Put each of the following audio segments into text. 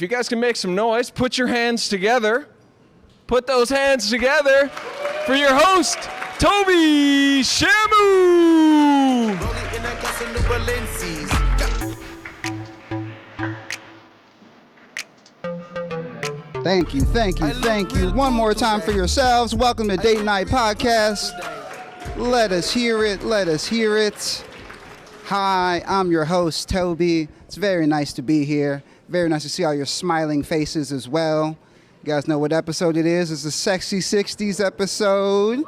If you guys can make some noise, put your hands together. Put those hands together for your host, Toby Shamu. Thank you. One more time for yourselves. Welcome to Date Night Podcast. Let us hear it. Hi, I'm your host, Toby. It's very nice to be here. Very nice to see all your smiling faces as well. You guys know what episode it is. It's the Sixties episode.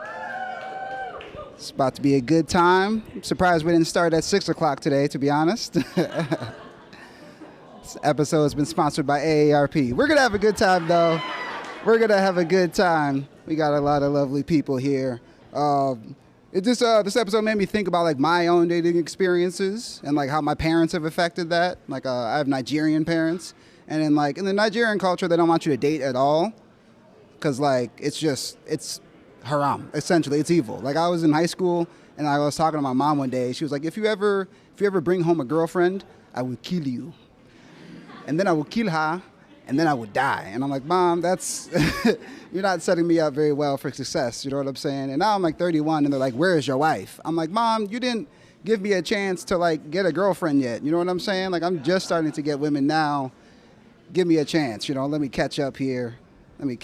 It's about to be a good time. I'm surprised we didn't start at 6 o'clock today, to be honest. This episode has been sponsored by AARP. We're going to have a good time, though. We got a lot of lovely people here. This episode made me think about, like, my own dating experiences and, like, how my parents have affected that. Like, I have Nigerian parents. And in the Nigerian culture, they don't want you to date at all. Because, like, it's haram, essentially. It's evil. Like, I was in high school, and I was talking to my mom one day. She was like, if you ever bring home a girlfriend, I will kill you. And then I will kill her, and then I would die. And I'm like, Mom, that's, you're not setting me up very well for success. You know what I'm saying? And now I'm like 31, and they're like, where is your wife? I'm like, Mom, you didn't give me a chance to, like, get a girlfriend yet. You know what I'm saying? Like, I'm just starting to get women now. Give me a chance, let me catch up here. I'm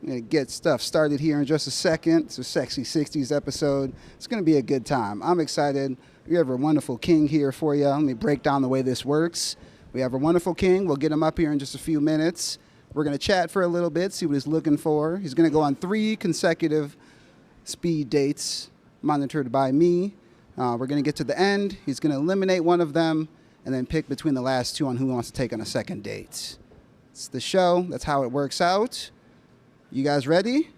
gonna get stuff started here in just a second. It's a Sexy 60s episode. It's gonna be a good time. I'm excited. We have a wonderful king here for you. Let me break down the way this works. We have a wonderful king. We'll get him up here in just a few minutes. We're gonna chat for a little bit, see what he's looking for. He's gonna go on 3 consecutive speed dates monitored by me. We're gonna get to the end. He's gonna eliminate one of them and then pick between the last 2 on who wants to take on a second date. It's the show. That's how it works out. You guys ready?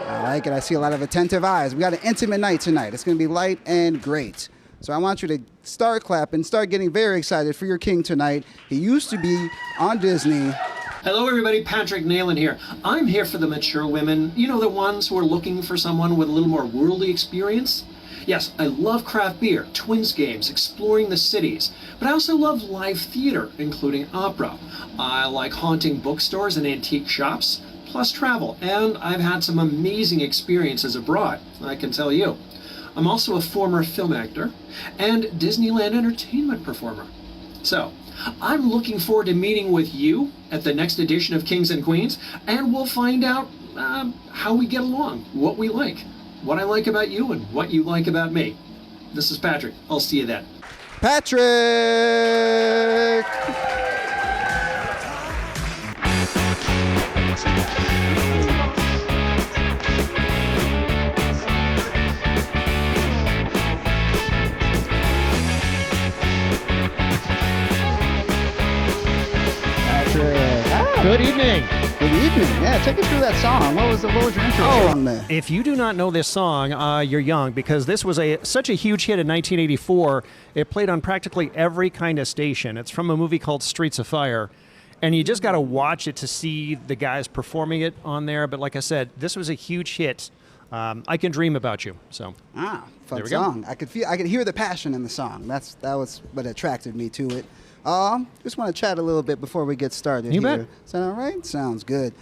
I like it. I see a lot of attentive eyes. We got an intimate night tonight. It's going to be light and great. So I want you to start clapping, start getting very excited for your king tonight. He used to be on Disney. Hello, everybody. Patrick Nalen here. I'm here for the mature women. You know, the ones who are looking for someone with a little more worldly experience. Yes, I love craft beer, Twins games, exploring the cities, but I also love live theater, including opera. I like haunting bookstores and antique shops, plus travel, and I've had some amazing experiences abroad, I can tell you. I'm also a former film actor and Disneyland entertainment performer. So, I'm looking forward to meeting with you at the next edition of Kings and Queens, and we'll find out how we get along, what we like. What I like about you and what you like about me. This is Patrick. I'll see you then. Patrick! Good evening. Good evening. Yeah, take us through that song. What was your intro song there? If you do not know this song, you're young, because this was such a huge hit in 1984. It played on practically every kind of station. It's from a movie called Streets of Fire, and you just got to watch it to see the guys performing it on there. But like I said, this was a huge hit. I Can Dream About You. So fun song. Go. I could hear the passion in the song. That was what attracted me to it. Just want to chat a little bit before we get started. You here. bet. Sound all right? Sounds good.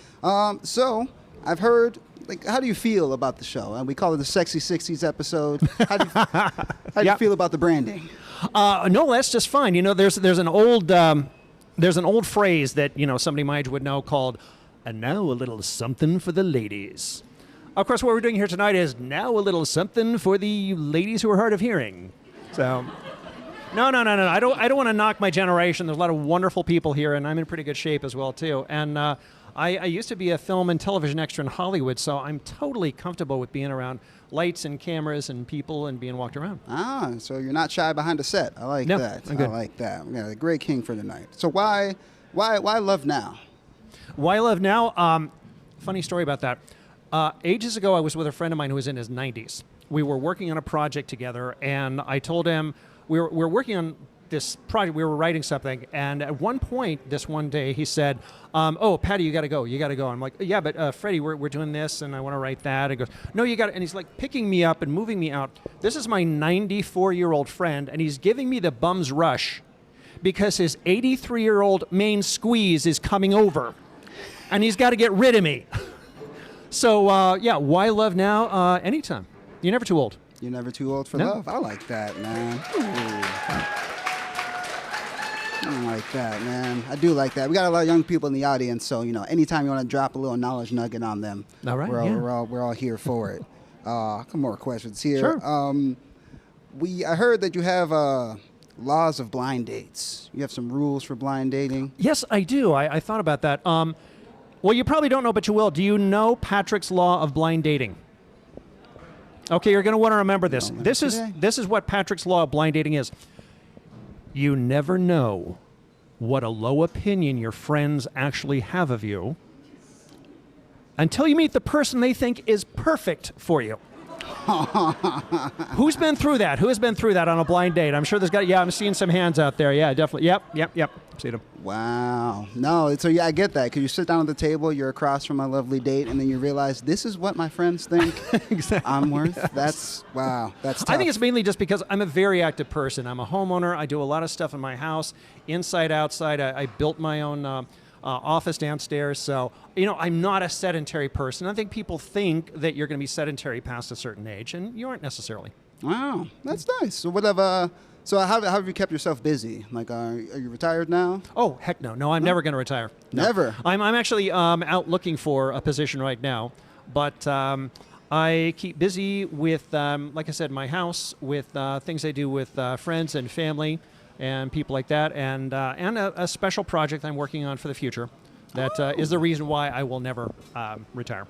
So I've heard, how do you feel about the show? And we call it the Sexy 60s episode. How do you feel about the branding? No, that's just fine. There's an old phrase that somebody my age would know called, "And now a little something for the ladies." Of course, what we're doing here tonight is now a little something for the ladies who are hard of hearing. So. No. I don't want to knock my generation. There's a lot of wonderful people here, and I'm in pretty good shape as well, too. And I used to be a film and television extra in Hollywood, so I'm totally comfortable with being around lights and cameras and people and being walked around. So you're not shy behind a set. I like that. I'm good. I like that. We got a great king for tonight. So why Love Now? Why Love Now? Funny story about that. Ages ago, I was with a friend of mine who was in his 90s. We were working on a project together, and I told him, we were working on this project, we were writing something, and at one point, this one day, he said, oh, Patty, you gotta go. I'm like, yeah, but Freddie, we're doing this, and I wanna write that. He goes, no, you gotta, and he's like picking me up and moving me out. This is my 94-year-old friend, and he's giving me the bum's rush because his 83-year-old main squeeze is coming over, and he's got to get rid of me. So, yeah, why love now? Anytime. You're never too old. You're never too old for No. love. I like that, man. Ooh. I like that, man. I do like that. We got a lot of young people in the audience, so anytime you want to drop a little knowledge nugget on them, All right, we're all here for it. A couple more questions here. Sure. I heard that you have laws of blind dates. You have some rules for blind dating. Yes, I do. I thought about that. Well, you probably don't know, but you will. Do you know Patrick's law of blind dating? Okay, you're going to want to remember this. No, This is what Patrick's law of blind dating is. You never know what a low opinion your friends actually have of you until you meet the person they think is perfect for you. Who's been through that? Who has been through that on a blind date? I'm sure there's got. Yeah, I'm seeing some hands out there. Yeah, definitely. Yep. Seen them. Wow. No, so yeah, I get that. Because you sit down at the table, you're across from a lovely date, and then you realize this is what my friends think Exactly. I'm worth. That's wow. That's tough. I think it's mainly just because I'm a very active person. I'm a homeowner. I do a lot of stuff in my house, inside, outside. I built my own office downstairs. So, I'm not a sedentary person. I think people think that you're going to be sedentary past a certain age, and you aren't necessarily. Wow, that's nice. So how have you kept yourself busy? Like, are you retired now? Oh, heck no. No, I'm never going to retire. No. Never? I'm actually out looking for a position right now, but I keep busy with, like I said, my house, with things I do with friends and family and people like that, and a special project I'm working on for the future that is the reason why I will never retire.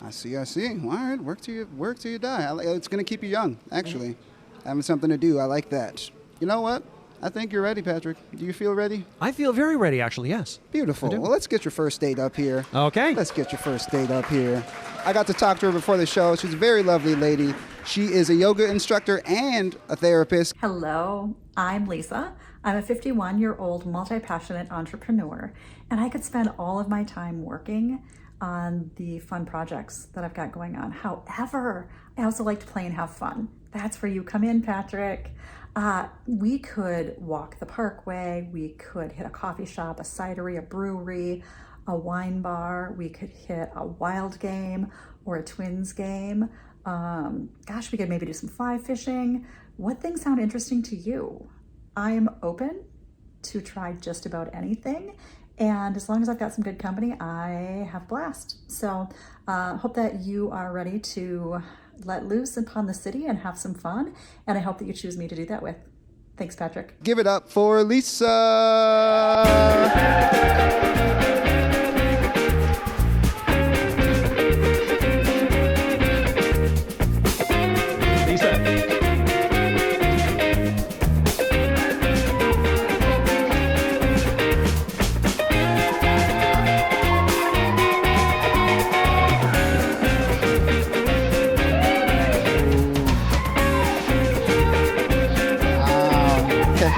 I see. All right, work till you die. It's going to keep you young, actually. Having something to do. I like that. You know what? I think you're ready, Patrick. Do you feel ready? I feel very ready, actually, yes. Beautiful. Well, let's get your first date up here. Okay. Let's get your first date up here. I got to talk to her before the show. She's a very lovely lady. She is a yoga instructor and a therapist. Hello, I'm Lisa. I'm a 51-year-old multi-passionate entrepreneur, and I could spend all of my time working on the fun projects that I've got going on. However, I also like to play and have fun. That's where you come in, Patrick. We could walk the parkway, we could hit a coffee shop, a cidery, a brewery, a wine bar, we could hit a wild game or a twins game. We could maybe do some fly fishing. What things sound interesting to you? I'm open to try just about anything. And as long as I've got some good company, I have a blast. So hope that you are ready to let loose upon the city and have some fun. And I hope that you choose me to do that with. Thanks, Patrick. Give it up for Lisa.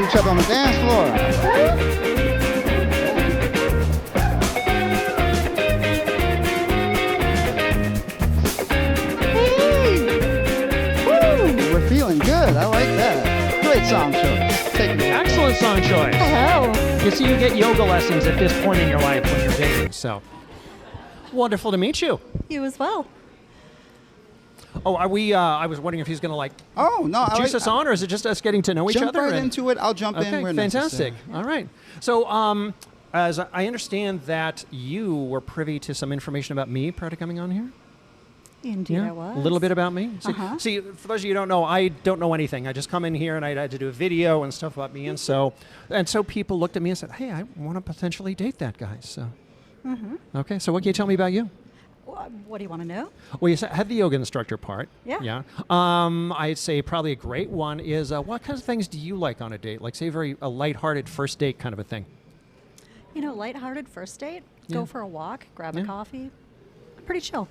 Each other on the dance floor. Woo! We're feeling good. I like that. Great song choice. Excellent song choice. Hello. You see, you get yoga lessons at this point in your life when you're dating, so wonderful to meet you. You as well. Oh, are we? I was wondering if he's going to Oh, no. juice us on, or is it just us getting to know each Jump other? right into it. I'll jump in. Okay, Where fantastic. necessary. All right. So, as I understand that you were privy to some information about me prior to coming on here. Indeed, I was. A little bit about me. Uh-huh. See, for those of you who don't know, I don't know anything. I just come in here and I had to do a video and stuff about me, and so people looked at me and said, "Hey, I want to potentially date that guy." So, okay. So, what can you tell me about you? What do you want to know? Well, you had the yoga instructor part. Yeah. Yeah. I'd say probably a great one is what kinds of things do you like on a date? Like, say, a lighthearted first date kind of a thing. Lighthearted first date. Yeah. Go for a walk, grab a coffee. Pretty chill.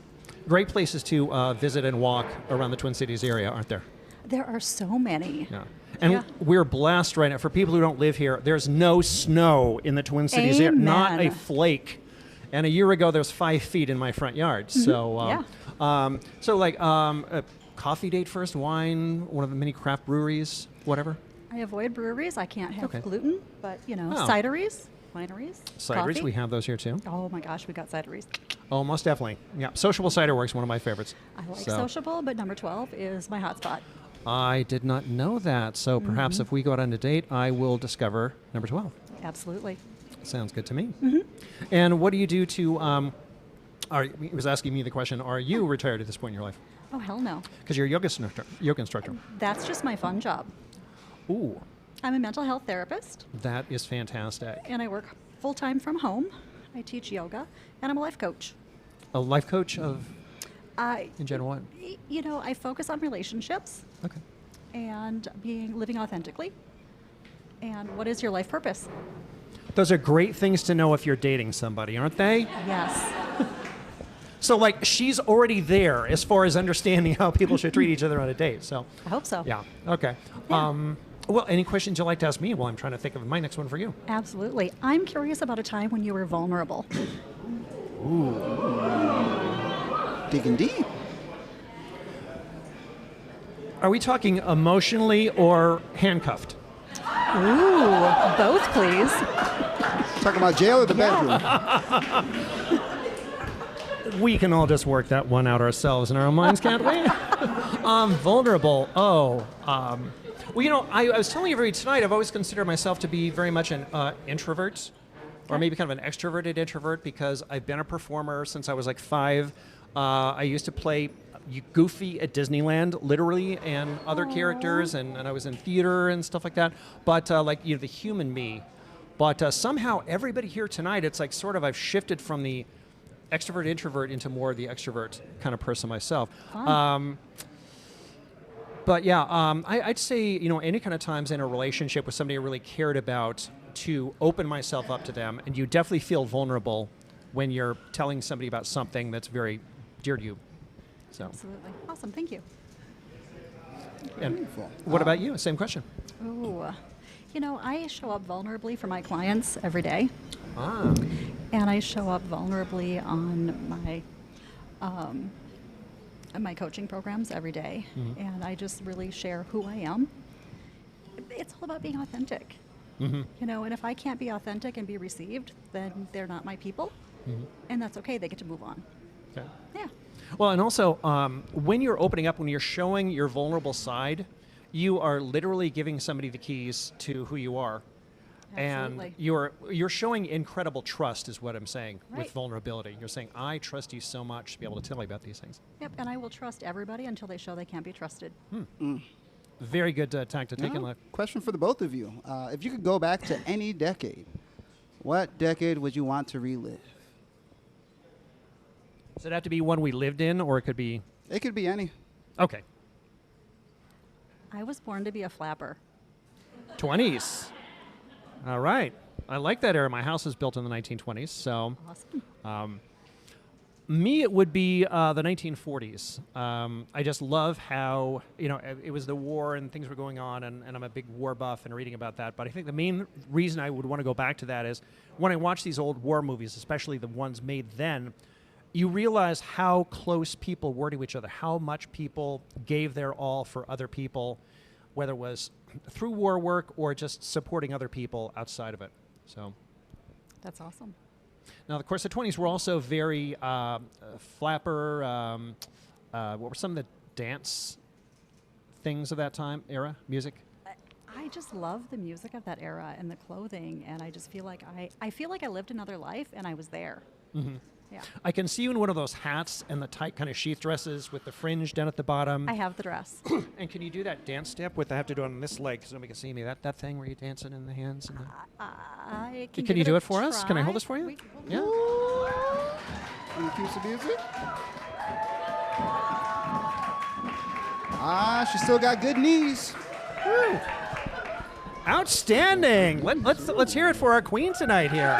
Great places to visit and walk around the Twin Cities area, aren't there? There are so many. Yeah. And we're blessed right now. For people who don't live here, there's no snow in the Twin Cities area. Not a Amen. flake. And a year ago, there was 5 feet in my front yard. So, a coffee date first, wine, one of the many craft breweries, whatever. I avoid breweries. I can't have Okay. gluten, but Oh. cideries, wineries, Cideries, coffee. we have those here too. Oh my gosh, we got cideries. Oh, most definitely. Yeah, Sociable Cider Works, one of my favorites. I like So, sociable, but number 12 is my hotspot. I did not know that. So perhaps if we go out on a date, I will discover number 12. Absolutely. Sounds good to me. And what do you do to? He was asking me the question: are you retired at this point in your life? Oh hell no. Because you're a yoga instructor. Yoga instructor. That's just my fun job. Ooh, I'm a mental health therapist, that is fantastic. and I work full time from home. I teach yoga, and I'm a life coach. A life coach of I, in general what? I focus on relationships Okay. and living authentically. And what is your life purpose? Those are great things to know if you're dating somebody, aren't they? Yes. So, like, she's already there as far as understanding how people should treat each other on a date. So, I hope so. yeah, okay. Yeah. Well, any questions you'd like to ask me? Well, I'm trying to think of my next one for you. Absolutely. I'm curious about a time when you were vulnerable. Digging deep. Are we talking emotionally or handcuffed? Ooh, both, please. Talking about jail or the bedroom? We can all just work that one out ourselves in our own minds, can't we? Vulnerable. Well, I was telling everybody tonight, I've always considered myself to be very much an introvert, or maybe kind of an extroverted introvert, because I've been a performer since I was like 5. I used to play Goofy at Disneyland, literally, and other characters, and I was in theater and stuff like that. But the human me. But somehow everybody here tonight, it's like sort of I've shifted from the extrovert introvert into more of the extrovert kind of person myself. But yeah, I'd say any kind of times in a relationship with somebody I really cared about, to open myself up to them, and you definitely feel vulnerable when you're telling somebody about something that's very dear to you. So, Absolutely. Awesome. Thank you. and Beautiful. what about you? Same question. Ooh. I show up vulnerably for my clients every day. Ah, And I show up vulnerably on my coaching programs every day. And I just really share who I am. It's all about being authentic. And if I can't be authentic and be received, then they're not my people. And that's okay. They get to move on. okay. Yeah. Well, and also, when you're opening up, when you're showing your vulnerable side, you are literally giving somebody the keys to who you are. Absolutely. And you're showing incredible trust, is what I'm saying, with Right. vulnerability. You're saying, I trust you so much to be able to tell me about these things. Yep. And I will trust everybody until they show they can't be trusted. Very good tack to take in Now, life. question for the both of you. If you could go back to any decade, what decade would you want to relive? Does it have to be one we lived in, or it could be... It could be any. Okay. I was born to be a flapper. 20s. All right. I like that era. My house was built in the 1920s, so... Awesome. Me, it would be the 1940s. I just love how, it was the war and things were going on, and I'm a big war buff and reading about that. But I think the main reason I would want to go back to that is when I watch these old war movies, especially the ones made then, you realize how close people were to each other, how much people gave their all for other people, whether it was through war work or just supporting other people outside of it. So... That's awesome. Now, of course, the 20s were also very flapper. What were some of the dance things of that time, era, music? I just love the music of that era and the clothing, and I just feel like I feel like I lived another life and I was there. Yeah. I can see you in one of those hats and the tight kind of sheath dresses with the fringe down at the bottom. I have the dress. And can you do that dance step with I have to do it on this leg so nobody can see me? That thing where you're dancing in the hands? And I Can give you do a it for us? Can I hold try. this for you? We- Yeah. Can you cue some music? Ah, she still got good knees. Woo. Outstanding. Let's hear it for our queen tonight here.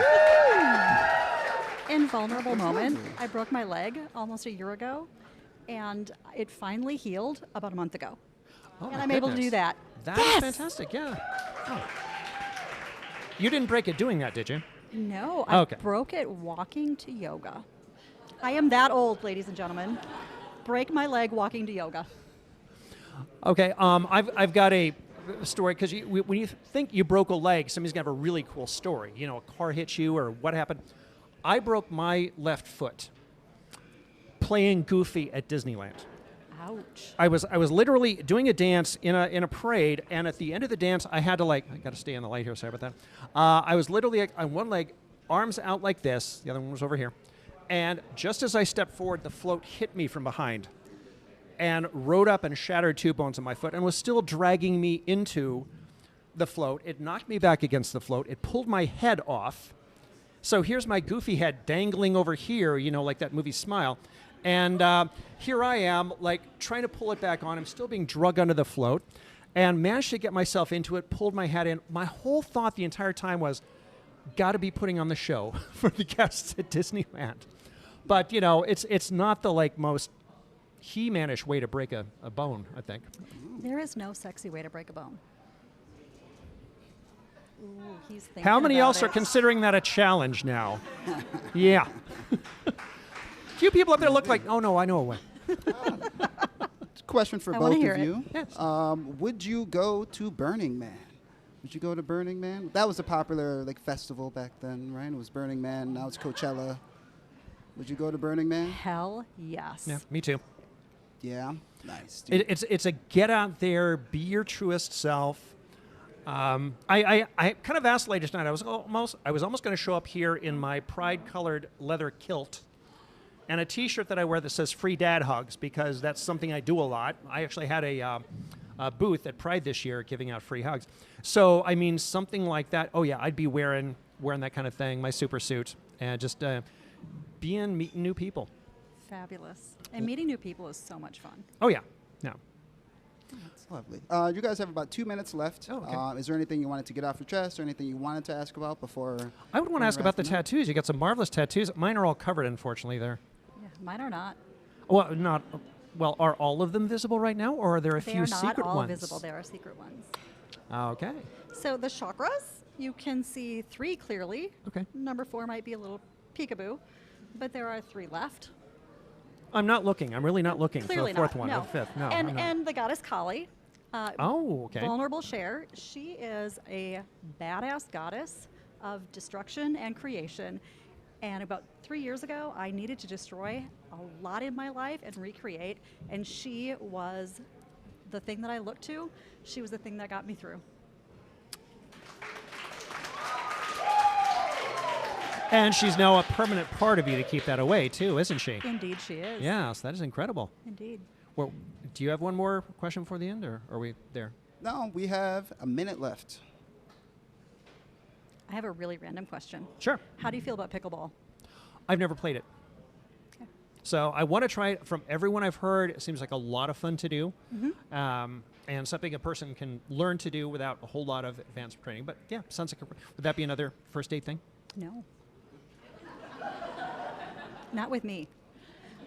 Invulnerable moment. I broke my leg almost a year ago, and it finally healed about a month ago. Oh, And my I'm able to goodness. do that. That Yes! is fantastic, yeah. Oh. You didn't break it doing that, did you? No, I Okay. broke it walking to yoga. I am that old, ladies and gentlemen. Break my leg walking to yoga. Okay, I've got a story, because when you think you broke a leg, somebody's going to have a really cool story. You know, a car hit you or what happened. I broke my left foot playing Goofy at Disneyland. Ouch. I was literally doing a dance in a parade, and at the end of the dance, I had to I got to stay on the light here, sorry about that. I was literally on one leg, arms out like this, the other one was over here, and just as I stepped forward, the float hit me from behind and rode up and shattered 2 bones in my foot and was still dragging me into the float. It knocked me back against the float. It pulled my head off. So here's my goofy head dangling over here, you know, like that movie Smile. And here I am, like, trying to pull it back on. I'm still being dragged under the float and managed to get myself into it, pulled my head in. My whole thought the entire time was, got to be putting on the show for the guests at Disneyland. But, you know, it's not the, like, most He-Man-ish way to break a bone, I think. There is no sexy way to break a bone. Ooh, he's thinking How many about else are it. considering that a challenge now? Yeah. Few people up there look like, oh, no, I know a way. Question for I both wanna hear of it. you. Yes. Would you go to Burning Man? Would you go to Burning Man? That was a popular like festival back then, right? It was Burning Man. Now it's Coachella. Would you go to Burning Man? Hell yes. Yeah, me too. Yeah. Nice. dude. It's a get out there, be your truest self. I kind of vacillated tonight. I was almost going to show up here in my pride-colored leather kilt and a T-shirt that I wear that says "Free Dad Hugs" because that's something I do a lot. I actually had a booth at Pride this year giving out free hugs. So I mean something like that. Oh yeah, I'd be wearing that kind of thing, my super suit, and just meeting new people. Fabulous. And meeting new people is so much fun. Oh yeah, no. That's lovely. You guys have about 2 minutes left. Oh, okay. Is there anything you wanted to get off your chest or anything you wanted to ask about before? I would want to ask about the wrapping up? tattoos. You got some marvelous tattoos. Mine are all covered, unfortunately. There. Yeah, mine are not. Well, not. Well, are all of them visible right now, or are there a They few are not secret all ones? visible. There are secret ones. Okay. So the chakras, you can see 3 clearly. Okay. Number 4 might be a little peekaboo, but there are 3 left. I'm not looking. I'm really not looking Clearly for the 4th not. one, No. or the 5th. No. And I'm not. and the goddess Kali. Oh, okay. Vulnerable Share. She is a badass goddess of destruction and creation. And about 3 years ago, I needed to destroy a lot in my life and recreate. And she was the thing that I looked to. She was the thing that got me through. And she's now a permanent part of you to keep that away, too, isn't she? Indeed, she is. Yes, that is incredible. Indeed. Well, do you have one more question before the end, or are we there? No, we have a minute left. I have a really random question. Sure. How do you feel about pickleball? I've never played it. Okay. So I want to try it. From everyone I've heard, it seems like a lot of fun to do, and something a person can learn to do without a whole lot of advanced training. But yeah, sounds like would that be another first date thing? No. Not with me.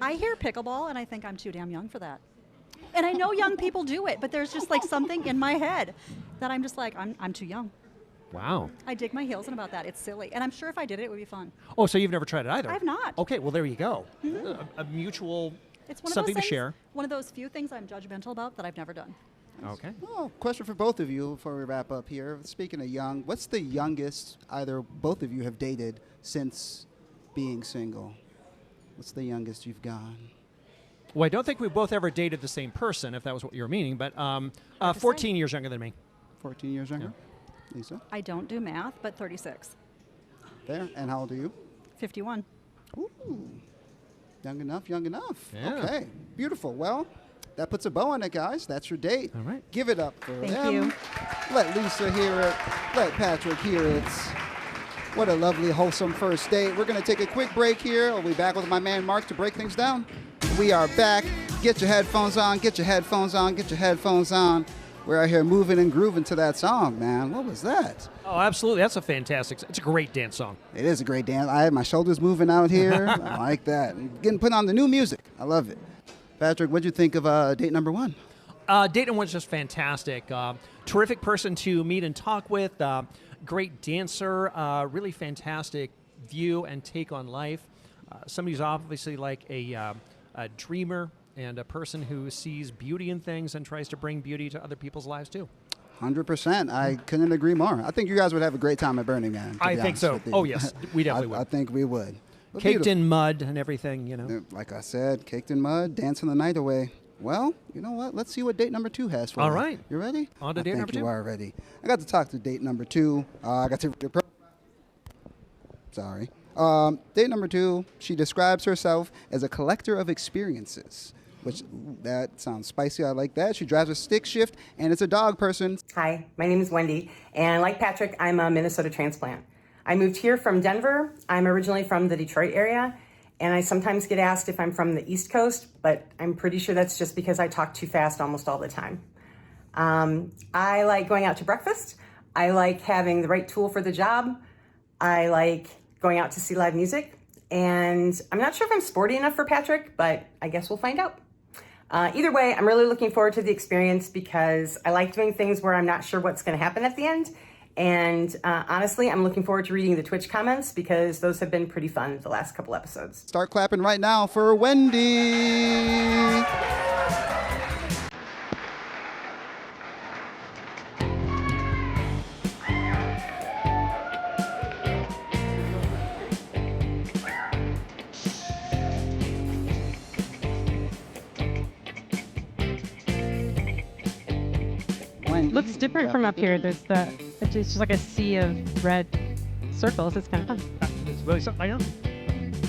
I hear pickleball and I think I'm too damn young for that. And I know young people do it, but there's just like something in my head that I'm just like, I'm too young. Wow. I dig my heels in about that. It's silly. And I'm sure if I did it, it would be fun. Oh, so you've never tried it either? I have not. Okay, well there you go. A mutual It's one of something those to things, share. one of those few things I'm judgmental about that I've never done. Okay. Oh, question for both of you before we wrap up here. Speaking of young, what's the youngest either both of you have dated since being single? What's the youngest you've gone? Well, I don't think we both ever dated the same person, if that was what you were meaning, but 14 years younger than me. 14 years younger? Lisa? I don't do math, but 36. There. And how old are you? 51. Ooh. Young enough, young enough. Yeah. Okay. Beautiful. Well, that puts a bow on it, guys. That's your date. All right. Give it up for Thank them. you. Let Lisa hear it. Let Patrick hear it. What a lovely, wholesome first date. We're going to take a quick break here. We'll be back with my man Mark to break things down. We are back. Get your headphones on. Get your headphones on. Get your headphones on. We're out here moving and grooving to that song, man. What was that? Oh, absolutely. That's it's a great dance song. It is a great dance. I have my shoulders moving out here. I like that. Getting put on the new music. I love it. Patrick, what'd you think of date number 1? Date number 1 was just fantastic. Terrific person to meet and talk with. Great dancer. Really fantastic view and take on life. Somebody who's obviously like a dreamer and a person who sees beauty in things and tries to bring beauty to other people's lives too. 100%. I couldn't agree more. I think you guys would have a great time at Burning Man. I think so. Oh, yes. We definitely would. I think we would. But Caked beautiful. in mud and everything, you know. Like I said, caked in mud, dancing the night away. Well, you know what? Let's see what date number 2 has for you. All right. You ready? On to date I think number 2. you are ready. I got to talk to date number 2. I got to... Sorry. Date number 2, she describes herself as a collector of experiences, which that sounds spicy. I like that. She drives a stick shift and is a dog person. Hi, my name is Wendy, and like Patrick, I'm a Minnesota transplant. I moved here from Denver. I'm originally from the Detroit area, and I sometimes get asked if I'm from the East Coast, but I'm pretty sure that's just because I talk too fast almost all the time. I like going out to breakfast. I like having the right tool for the job. I like going out to see live music. And I'm not sure if I'm sporty enough for Patrick, but I guess we'll find out. Either way, I'm really looking forward to the experience because I like doing things where I'm not sure what's going to happen at the end. And honestly, I'm looking forward to reading the Twitch comments because those have been pretty fun the last couple episodes. Start clapping right now for Wendy. Looks different from up here. It's just like a sea of red circles. It's kind of fun. It's really something, I know.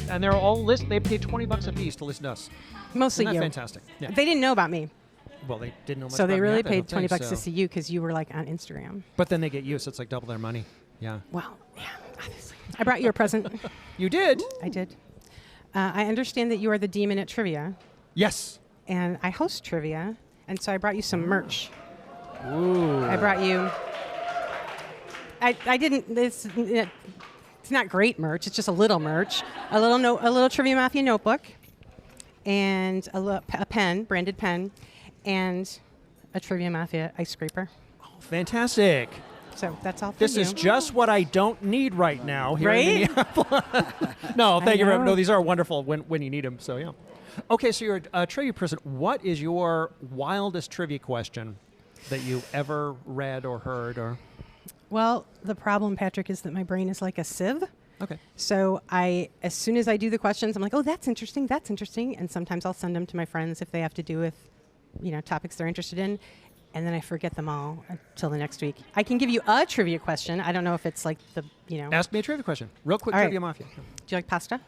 And they're all they paid $20 a piece to listen to us. Mostly Isn't that you. fantastic? Yeah. They didn't know about me, Well, they didn't know much so they about me really either, I paid don't think, $20 to so. see you because you were like on Instagram. But then they get you, so it's like double their money. Yeah. Well, yeah, obviously. I brought you a present. You did? I did. I understand that you are the demon at trivia, Yes. and I host trivia, and so I brought you some merch. Ooh. I brought you. I didn't. It's not great merch. It's just a little merch. A little Trivia Mafia notebook, and a pen, branded pen, and a Trivia Mafia ice scraper. Oh, fantastic. So that's all for This you. is just what I don't need right now here in Right? Minneapolis. No, thank you. know. No, these are wonderful when you need them. So yeah. Okay, so you're a trivia person. What is your wildest trivia question that you ever read or heard or? Well, the problem, Patrick, is that my brain is like a sieve. Okay. So as soon as I do the questions, I'm like, oh, that's interesting, and sometimes I'll send them to my friends if they have to do with, topics they're interested in, and then I forget them all until the next week. I can give you a trivia question. I don't know if it's like Ask me a trivia question. Real quick, All right. Trivia Mafia. Do you like pasta?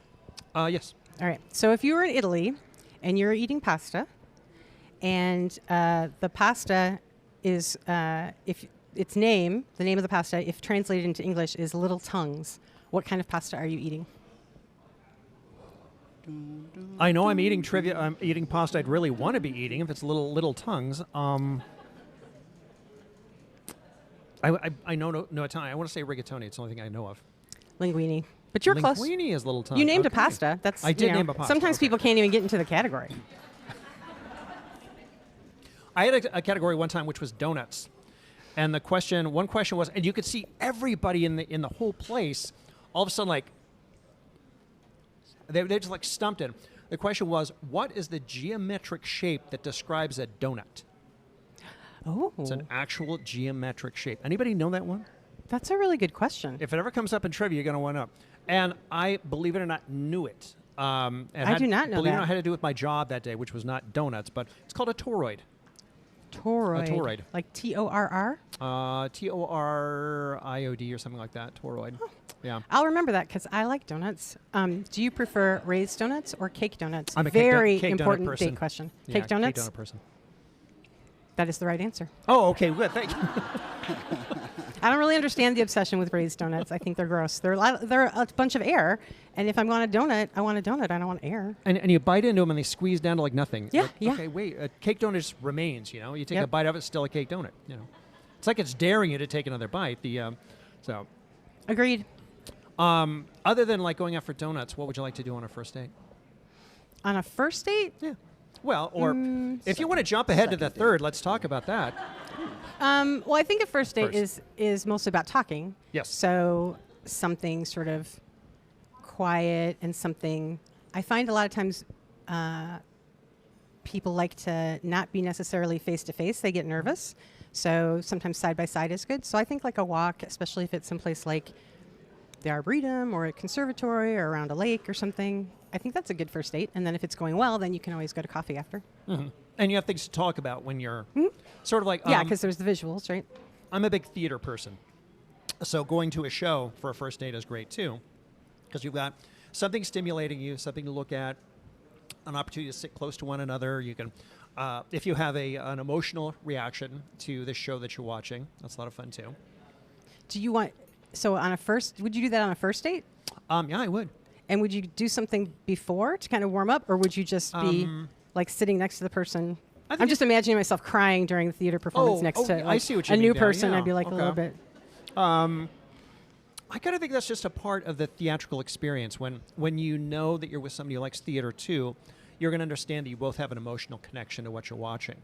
Yes. All right. So if you were in Italy and you're eating pasta, and the pasta is, if its name, the name of the pasta, if translated into English, is little tongues, what kind of pasta are you eating? I know I'm eating trivia. I'm eating pasta I'd really want to be eating if it's little tongues. I know no Italian. I want to say rigatoni. It's the only thing I know of. Linguine. But you're close. Linguine is little tongue. You named a Okay. pasta. That's I did name a pasta. Sometimes Okay. people can't even get into the category. I had a category one time which was donuts, and one question was, and you could see everybody in the whole place, all of a sudden like they just like stumped it. The question was, what is the geometric shape that describes a donut? Oh, It's an actual geometric shape. Anybody know that one? that's a really good question. If it ever comes up in trivia, you're going to one up. And I, believe it or not, knew it. And I do not know believe it or that. not, had to do with my job that day, which was not donuts, but it's called a toroid. Toroid. A toroid. Like Torr? Toriod or something like that. Toroid. Yeah. I'll remember that because I like donuts. Do you prefer raised donuts or cake donuts? I'm a Very cake donut important person. date question. Yeah, Cake donuts? Cake donut person. That is the right answer. Oh, okay. Good. Thank you. I don't really understand the obsession with raised donuts. I think they're gross. They're a bunch of air, and if I want a donut, I want a donut. I don't want air. And you bite into them and they squeeze down to like nothing. Yeah, Like, yeah. Okay, wait. A cake donut just remains. You take Yep. a bite of it, it's still a cake donut. It's like it's daring you to take another bite. So. Agreed. Other than like going out for donuts, what would you like to do on a first date? On a first date? Yeah. Well, or if you want to jump ahead to the third, let's talk about that. Well, I think a first date First. is mostly about talking. Yes. So something sort of quiet and something. I find a lot of times people like to not be necessarily face to face. They get nervous. So sometimes side by side is good. So I think like a walk, especially if it's someplace like the Arboretum or a conservatory or around a lake or something, I think that's a good first date. And then if it's going well, then you can always go to coffee after. Mm-hmm. And you have things to talk about when you're sort of like... yeah, because there's the visuals, right? I'm a big theater person. So going to a show for a first date is great too, because you've got something stimulating you, something to look at, an opportunity to sit close to one another. You can, if you have an emotional reaction to the show that you're watching, that's a lot of fun too. Do you want, would you do that on a first date? Yeah, I would. And would you do something before to kind of warm up, or would you just be like sitting next to the person? I'm just imagining myself crying during the theater performance next to I see what you a mean new there, person. yeah. I'd be like Okay. a little bit. I kind of think that's just a part of the theatrical experience. When you know that you're with somebody who likes theater too, you're going to understand that you both have an emotional connection to what you're watching.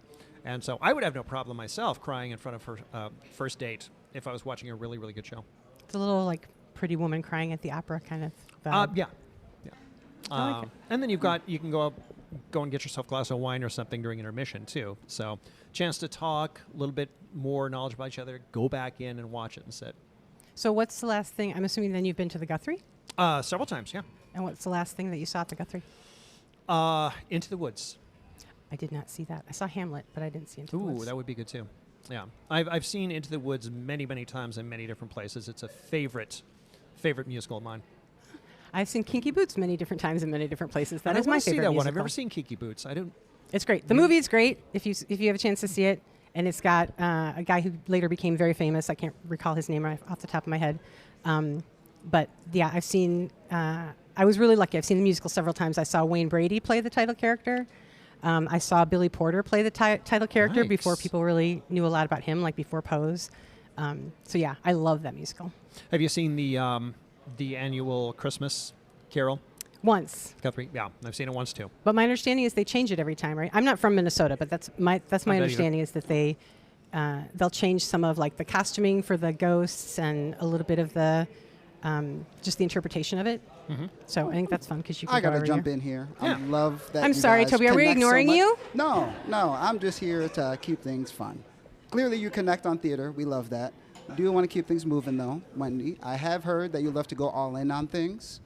And so I would have no problem myself crying in front of her first date if I was watching a really, really good show. It's a little like Pretty Woman crying at the opera kind of vibe. Yeah. I like it. And then you can go and get yourself a glass of wine or something during intermission too. So chance to talk, a little bit more knowledge about each other, go back in and watch it and sit. So what's the last thing? I'm assuming then you've been to the Guthrie? Several times, yeah. And what's the last thing that you saw at the Guthrie? Into the Woods. I did not see that. I saw Hamlet, but I didn't see Into the Woods. Ooh, that would be good too. Yeah. I've seen Into the Woods many, many times in many different places. It's a favorite musical of mine. I've seen Kinky Boots many different times in many different places. That I is my wanna see favorite that musical. one. I've never seen Kiki Boots. I don't. It's great. The movie is great if you have a chance to see it. And it's got a guy who later became very famous. I can't recall his name off the top of my head. But yeah, I've seen, I was really lucky. I've seen the musical several times. I saw Wayne Brady play the title character. I saw Billy Porter play the title character before people really knew a lot about him, like before Pose. So yeah, I love that musical. Have you seen the annual Christmas Carol? Once. Guthrie? Yeah, I've seen it once too. But my understanding is they change it every time, right? I'm not from Minnesota, but that's my understanding is that they'll change some of like the costuming for the ghosts and a little bit of the just the interpretation of it. Mm-hmm. So I think that's fun because you can I gotta go jump in here. Yeah. I love that. I'm you sorry, guys Toby. Are we connect so ignoring much. you? No. I'm just here to keep things fun. Clearly, you connect on theater. We love that. Do you want to keep things moving though, Wendy? I have heard that you love to go all in on things.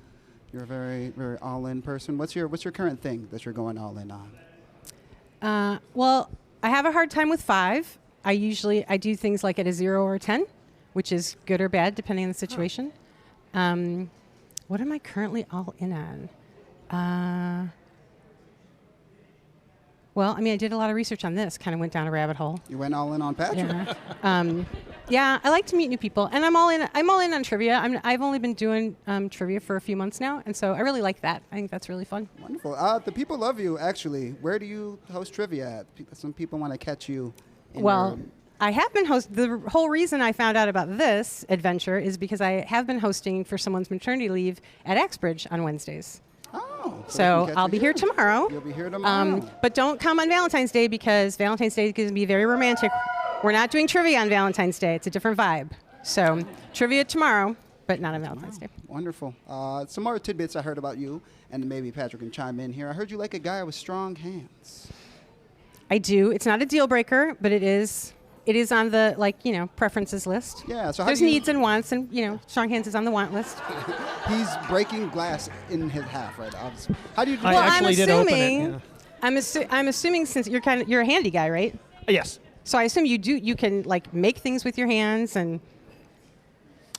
You're a very, very all-in person. What's your current thing that you're going all in on? Well, I have a hard time with 5. I do things like at a 0 or a 10, which is good or bad depending on the situation. What am I currently all in on? Well, I mean, I did a lot of research on this. Kind of went down a rabbit hole. You went all in on Patrick. Yeah. Yeah, I like to meet new people, and I'm all in on trivia. I've only been doing trivia for a few months now, and so I really like that. I think that's really fun. Wonderful. The people love you, actually. Where do you host trivia at? Some people want to catch you. I have been the whole reason I found out about this adventure is because I have been hosting for someone's maternity leave at Axbridge on Wednesdays. Oh. So I'll be here tomorrow. You'll be here tomorrow. But don't come on Valentine's Day because Valentine's Day is going to be very romantic. We're not doing trivia on Valentine's Day. It's a different vibe. So trivia tomorrow, but not on Valentine's Day. Wonderful. Some more tidbits I heard about you, and maybe Patrick can chime in here. I heard you like a guy with strong hands. I do. It's not a deal breaker, but it is on the preferences list. Yeah. So there's needs and wants, and strong hands is on the want list. He's breaking glass in his half right now. How do you do I that? actually did open it. Yeah. I'm assuming since you're a handy guy, right? Yes. So I assume you can make things with your hands and.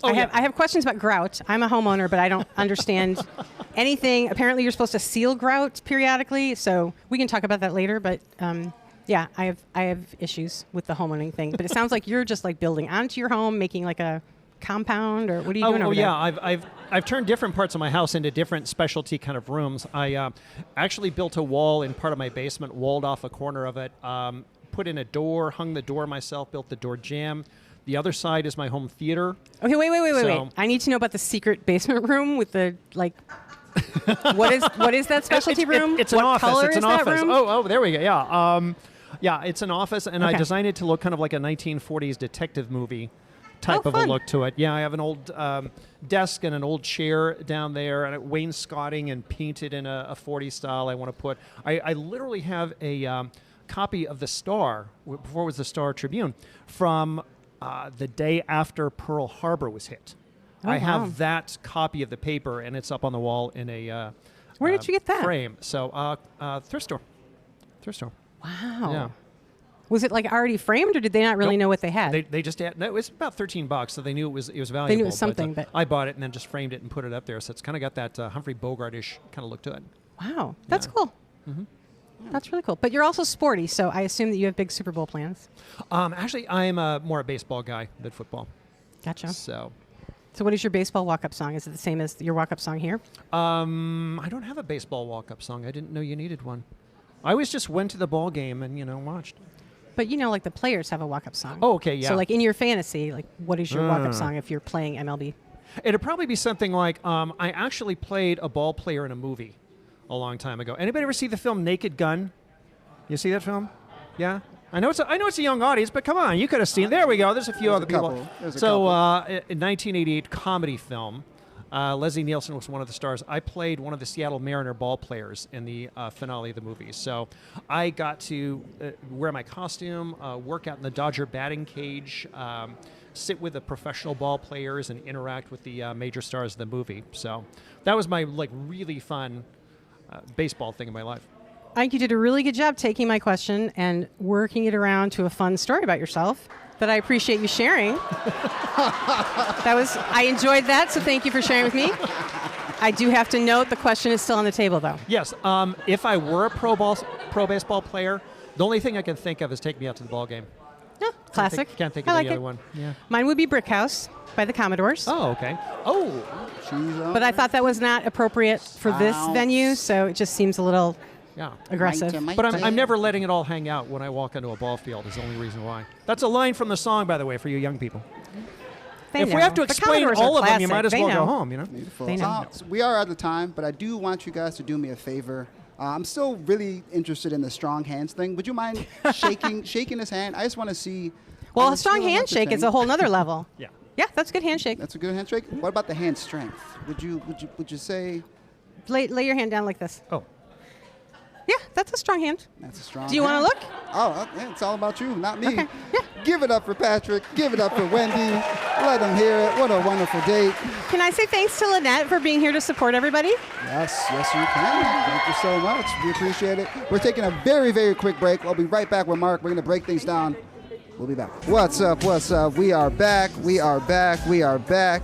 I have questions about grout. I'm a homeowner, but I don't understand anything. Apparently, you're supposed to seal grout periodically, so we can talk about that later. But yeah, I have issues with the homeowning thing. But it sounds like you're just building onto your home, making a compound, or what are you doing over there? I've turned different parts of my house into different specialty kind of rooms. I actually built a wall in part of my basement, walled off a corner of it, put in a door, hung the door myself, built the door jamb. The other side is my home theater. Okay, wait. I need to know about the secret basement room with the what is that specialty room? It's an what office. color It's an is office. That room? Oh, there we go. Yeah. Yeah, it's an office, and Okay. I designed it to look kind of like a 1940s detective movie type of a fun. look to it. Yeah, I have an old desk and an old chair down there, and wainscoting and painted in a 40s style. I want to put. I literally have a copy of the Star, before it was the Star Tribune, from the day after Pearl Harbor was hit. I have that copy of the paper, and it's up on the wall in a Where did you get that? frame. So thrift store. Wow. Yeah. Was it like already framed, or did they not really Nope. know what they had? They just had, no, it was about $13, so they knew it was valuable. They knew it was something, but I bought it and then just framed it and put it up there. So it's kind of got that Humphrey Bogart-ish kind of look to it. Wow, that's cool. Mm-hmm. That's really cool. But you're also sporty, so I assume that you have big Super Bowl plans. Actually, I'm more a baseball guy than football. Gotcha. So what is your baseball walk-up song? Is it the same as your walk-up song here? I don't have a baseball walk-up song. I didn't know you needed one. I always just went to the ball game and watched. But like the players have a walk-up song. Oh, okay, yeah. So like in your fantasy, like what is your walk-up song if you're playing MLB? It'd probably be something like I actually played a ball player in a movie a long time ago. Anybody ever see the film Naked Gun? You see that film? Yeah. I know it's a young audience, but come on, you could have seen. There we go. There's a few other people. So, in 1988 comedy film, Leslie Nielsen was one of the stars. I played one of the Seattle Mariner ball players in the finale of the movie. So, I got to wear my costume, work out in the Dodger batting cage, sit with the professional ball players, and interact with the major stars of the movie. So, that was my really fun baseball thing in my life. I think you did a really good job taking my question and working it around to a fun story about yourself that I appreciate you sharing. I enjoyed that, so thank you for sharing with me. I do have to note the question is still on the table, though. Yes. If I were a pro baseball player, the only thing I can think of is take me out to the ball game. Yeah, classic. Can't think I of like any it. other one. Yeah. Mine would be Brick House by the Commodores. Oh, okay. Oh. But I thought that was not appropriate for this venue, so it just seems a little aggressive. But I'm never letting it all hang out when I walk into a ball field is the only reason why. That's a line from the song, by the way, for you young people. If we have to explain all of them, you might as well go home, Beautiful. They know. So we are out of time, but I do want you guys to do me a favor. I'm still really interested in the strong hands thing. Would you mind shaking his hand? I just want to see. Well, a strong handshake is a whole nother level. Yeah. Yeah, that's a good handshake. That's a good handshake. What about the hand strength? Would you say? Lay your hand down like this. Oh. Yeah, that's a strong hand. That's a strong. Do you want to look? Oh, yeah, it's all about you, not me. Okay. Yeah. Give it up for Patrick. Give it up for Wendy. Let them hear it. What a wonderful date. Can I say thanks to Lynette for being here to support everybody? Yes, you can. Thank you so much. We appreciate it. We're taking a very, very quick break. I'll be right back with Mark. We're going to break things down. We'll be back. What's up? What's up? We are back. We are back. We are back.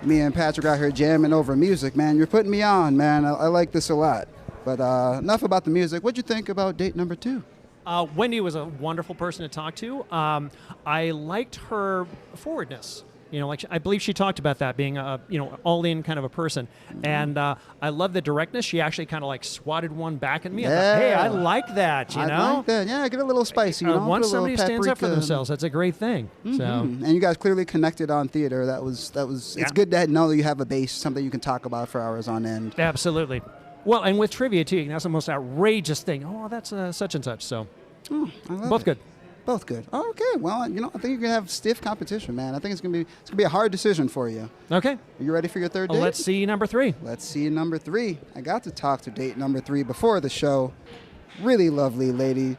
Me and Patrick out here jamming over music, man. You're putting me on, man. I like this a lot. But enough about the music. What'd you think about date number 2? Wendy was a wonderful person to talk to. I liked her forwardness. I believe she talked about that being a all-in kind of a person, and I love the directness. She actually kind of swatted one back at me. Yeah. I thought, hey, I like that. I like that. Yeah, get a little spicy. Once somebody stands up for themselves, that's a great thing. Mm-hmm. So, and you guys clearly connected on theater. That was. Yeah. It's good to know that you have a base, something you can talk about for hours on end. absolutely. Well, and with trivia too, that's the most outrageous thing. Oh, that's such and such. So, I love both it. good. Both good. Okay. Well, I think you're gonna have stiff competition, man. I think it's gonna be a hard decision for you. Okay. Are you ready for your third date? Let's see number 3. Let's see number 3. I got to talk to date number 3 before the show. Really lovely lady.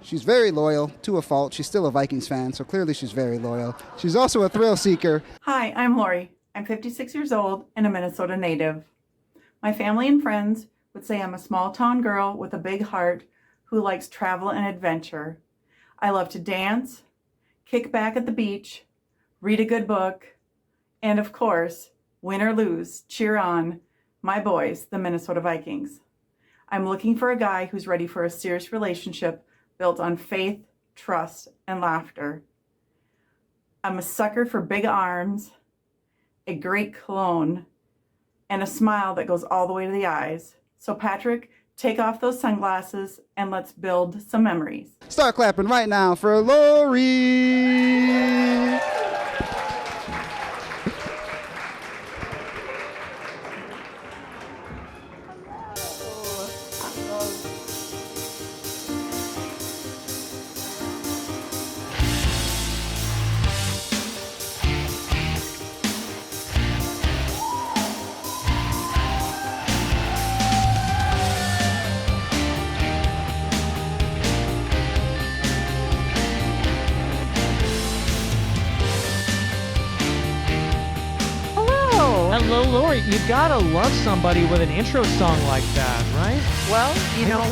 She's very loyal to a fault. She's still a Vikings fan, so clearly she's very loyal. She's also a thrill seeker. Hi, I'm Lori. I'm 56 years old and a Minnesota native. My family and friends would say I'm a small town girl with a big heart who likes travel and adventure. I love to dance, kick back at the beach, read a good book, and of course, win or lose, cheer on my boys, the Minnesota Vikings. I'm looking for a guy who's ready for a serious relationship built on faith, trust, and laughter. I'm a sucker for big arms, a great cologne, and a smile that goes all the way to the eyes. So Patrick, take off those sunglasses and let's build some memories. Start clapping right now for Lori. Hello, Lori. You gotta love somebody with an intro song like that, right? Well,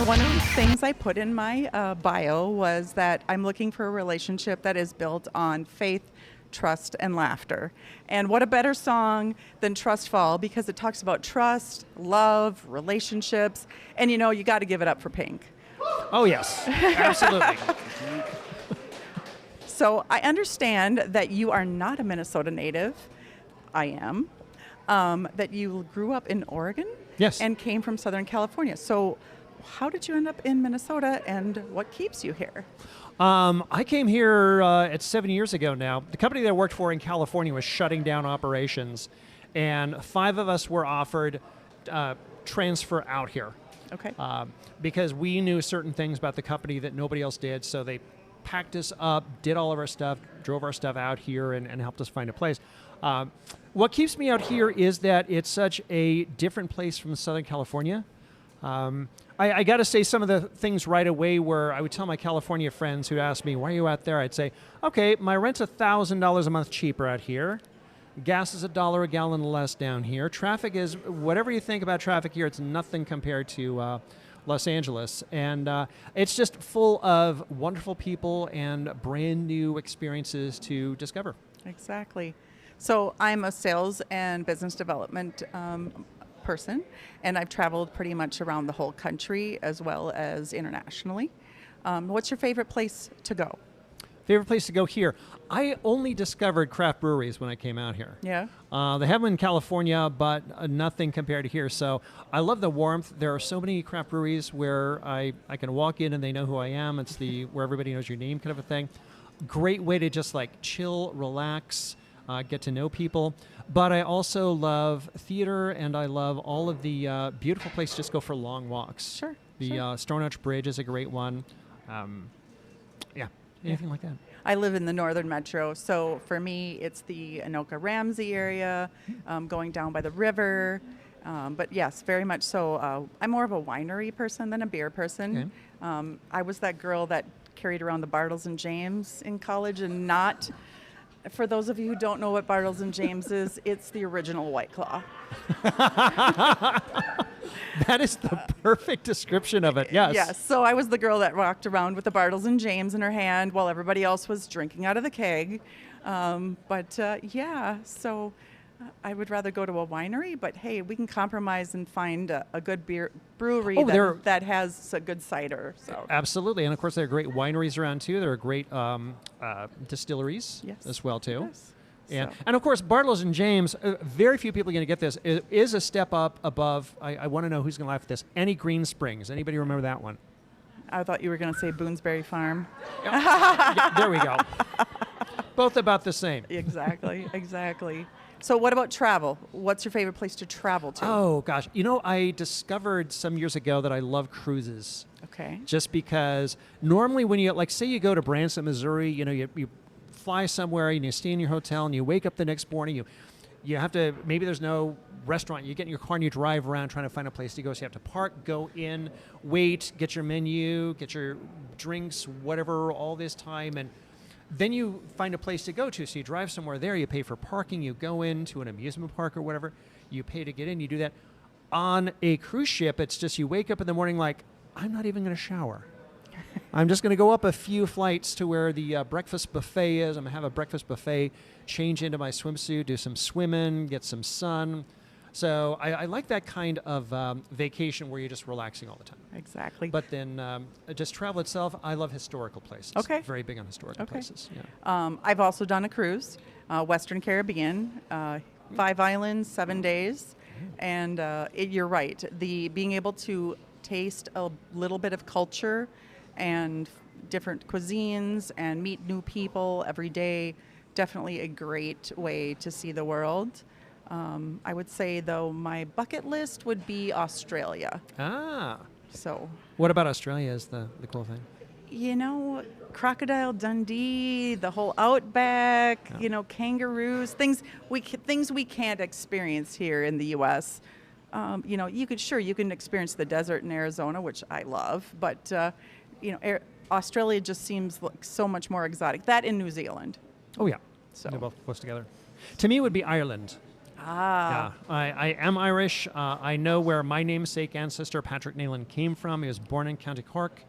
one of the things I put in my bio was that I'm looking for a relationship that is built on faith, trust, and laughter. And what a better song than Trust Fall, because it talks about trust, love, relationships, and you got to give it up for Pink. Oh, yes. Absolutely. So I understand that you are not a Minnesota native. I am. That you grew up in Oregon? Yes. And came from Southern California. So how did you end up in Minnesota, and what keeps you here? I came here it's 7 years ago now. The company that I worked for in California was shutting down operations, and 5 of us were offered transfer out here. Okay. Because we knew certain things about the company that nobody else did, so they packed us up, did all of our stuff, drove our stuff out here, and helped us find a place. What keeps me out here is that it's such a different place from Southern California. I got to say some of the things right away where I would tell my California friends who asked me, why are you out there? I'd say, okay, my rent's $1,000 a month cheaper out here. Gas is $1 a gallon less down here. Traffic is, whatever you think about traffic here, it's nothing compared to Los Angeles. And it's just full of wonderful people and brand new experiences to discover. Exactly. So I'm a sales and business development person, and I've traveled pretty much around the whole country as well as internationally. What's your favorite place to go? Favorite place to go here? I only discovered craft breweries when I came out here. Yeah. They have them in California, but nothing compared to here. So I love the warmth. There are so many craft breweries where I can walk in and they know who I am. It's the where everybody knows your name kind of a thing. Great way to just like chill, relax, get to know people. But I also love theater, and I love all of the beautiful places just go for long walks. Sure. The Stone Arch Bridge is a great one. Anything like that. I live in the northern metro, so for me, it's the Anoka-Ramsey area, going down by the river. But yes, very much so. I'm more of a winery person than a beer person. Okay. I was that girl that carried around the Bartles and James in college, and not, for those of you who don't know what Bartles and James is, it's the original White Claw. That is the perfect description of it, yes. Yes, so I was the girl that walked around with the Bartles and James in her hand while everybody else was drinking out of the keg. So I would rather go to a winery, but hey, we can compromise and find a good brewery that has a good cider. So Absolutely, and of course there are great wineries around too. There are great distilleries as well too. Yes. And of course, Bartles and James, very few people are going to get this, is a step up above, I want to know who's going to laugh at this, Any Green Springs. Anybody remember that one? I thought you were going to say Boonesbury Farm. Yeah, there we go. Both about the same. Exactly. So what about travel? What's your favorite place to travel to? Oh, gosh. I discovered some years ago that I love cruises. Okay. Just because normally when you, like, say you go to Branson, Missouri, you fly somewhere and you stay in your hotel and you wake up the next morning, you have to, maybe there's no restaurant, you get in your car and you drive around trying to find a place to go, so you have to park, go in, wait, get your menu, get your drinks, whatever, all this time, and then you find a place to go to. So you drive somewhere there, you pay for parking, you go into an amusement park or whatever, you pay to get in, you do that. On a cruise ship, it's just you wake up in the morning like, I'm not even going to shower. I'm just going to go up a few flights to where the breakfast buffet is. I'm going to have a breakfast buffet, change into my swimsuit, do some swimming, get some sun. So I like that kind of vacation where you're just relaxing all the time. Exactly. But then just travel itself, I love historical places. Okay. Very big on historical places. Yeah. I've also done a cruise, Western Caribbean, 5 islands, 7 days. And you're right. Being able to taste a little bit of culture and different cuisines and meet new people every day, definitely a great way to see the world. I would say, though, my bucket list would be Australia. So what about Australia is the cool thing? Crocodile Dundee, the whole outback, kangaroos, things we can't experience here in the U.S. You can experience the desert in Arizona, which I love, but Australia just seems like so much more exotic. That in New Zealand. Oh yeah, so they're both close together. To me, it would be Ireland. Yeah, I am Irish. I know where my namesake ancestor, Patrick Nayland, came from. He was born in County Cork.